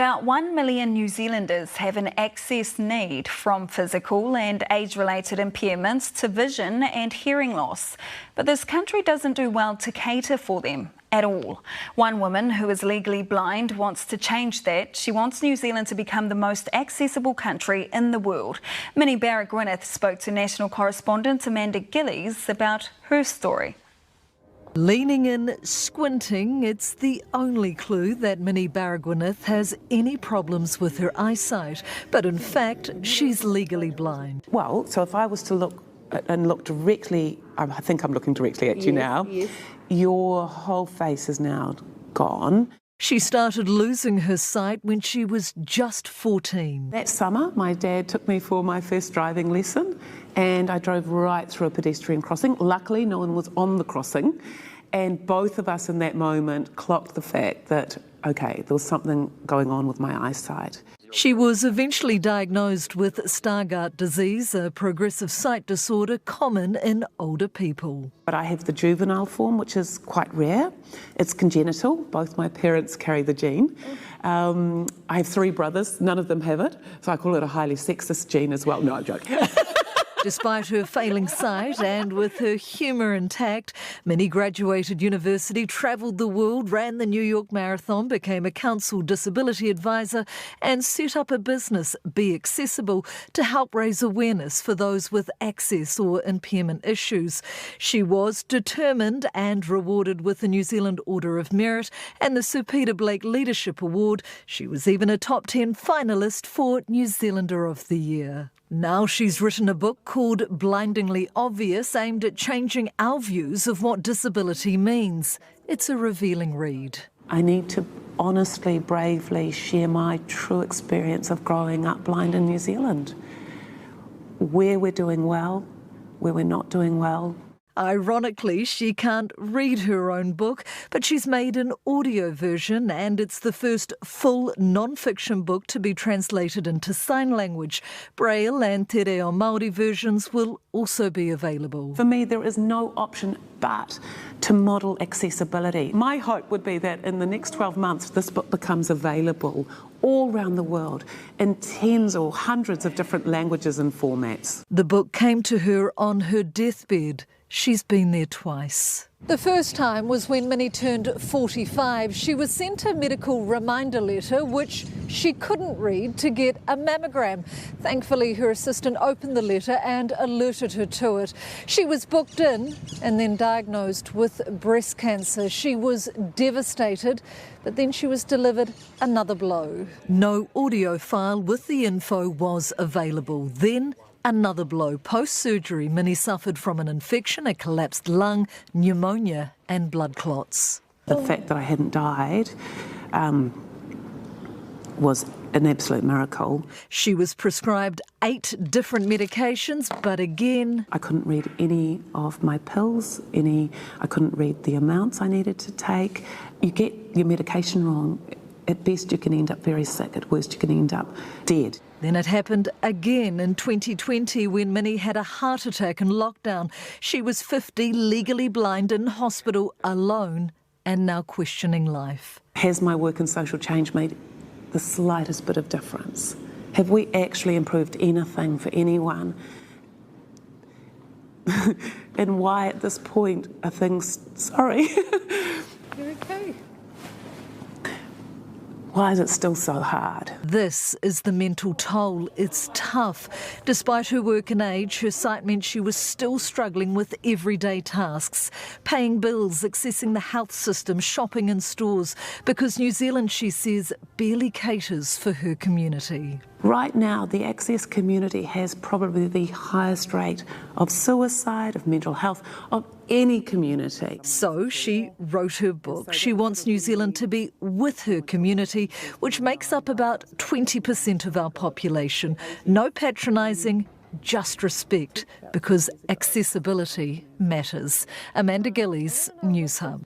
About 1 million New Zealanders have an access need, from physical and age-related impairments to vision and hearing loss. But this country doesn't do well to cater for them at all. One woman who is legally blind wants to change that. She wants New Zealand to become the most accessible country in the world. Minnie Baragwanath spoke to national correspondent Amanda Gillies about her story. Leaning in, squinting, it's the only clue that Minnie Baragwanath has any problems with her eyesight. But in fact, she's legally blind. Well, so if I was to look directly, I think I'm looking directly at you now, yes. Your whole face is now gone. She started losing her sight when she was just 14. That summer, my dad took me for my first driving lesson and I drove right through a pedestrian crossing. Luckily, no one was on the crossing, and both of us in that moment clocked the fact that, okay, there was something going on with my eyesight. She was eventually diagnosed with Stargardt disease, a progressive sight disorder common in older people. But I have the juvenile form, which is quite rare. It's congenital. Both my parents carry the gene. I have 3 brothers. None of them have it. So I call it a highly sexist gene as well. No, I'm joking. Despite her failing sight and with her humour intact, Minnie graduated university, travelled the world, ran the New York Marathon, became a council disability advisor and set up a business, Be Accessible, to help raise awareness for those with access or impairment issues. She was determined and rewarded with the New Zealand Order of Merit and the Sir Peter Blake Leadership Award. She was even a top 10 finalist for New Zealander of the Year. Now she's written a book called Blindingly Obvious, aimed at changing our views of what disability means. It's a revealing read. I need to honestly, bravely share my true experience of growing up blind in New Zealand. Where we're doing well, where we're not doing well. Ironically, she can't read her own book, but she's made an audio version, and it's the first full non-fiction book to be translated into sign language. Braille and Te Reo Māori versions will also be available. For me, there is no option but to model accessibility. My hope would be that in the next 12 months, this book becomes available all around the world in tens or hundreds of different languages and formats. The book came to her on her deathbed. She's been there twice. The first time was when Minnie turned 45. She was sent a medical reminder letter, which she couldn't read, to get a mammogram. Thankfully, her assistant opened the letter and alerted her to it. She was booked in and then diagnosed with breast cancer. She was devastated, but then she was delivered another blow. No audio file with the info was available. Then another blow. Post-surgery, Minnie suffered from an infection, a collapsed lung, pneumonia and blood clots. The fact that I hadn't died was an absolute miracle. She was prescribed 8 different medications, but again, I couldn't read any of my pills, I couldn't read the amounts I needed to take. You get your medication wrong, at best you can end up very sick, at worst you can end up dead. Then it happened again in 2020 when Minnie had a heart attack in lockdown. She was 50, legally blind, in hospital, alone, and now questioning life. Has my work in social change made the slightest bit of difference? Have we actually improved anything for anyone? And why at this point are things... Sorry. You're okay. Why is it still so hard? This is the mental toll. It's tough. Despite her work and age, her sight meant she was still struggling with everyday tasks, paying bills, accessing the health system, shopping in stores, because New Zealand, she says, barely caters for her community. Right now, the access community has probably the highest rate of suicide, of mental health, of any community. So she wrote her book. She wants New Zealand to be with her community, which makes up about 20% of our population. No patronising, just respect, because accessibility matters. Amanda Gillies, News Hub.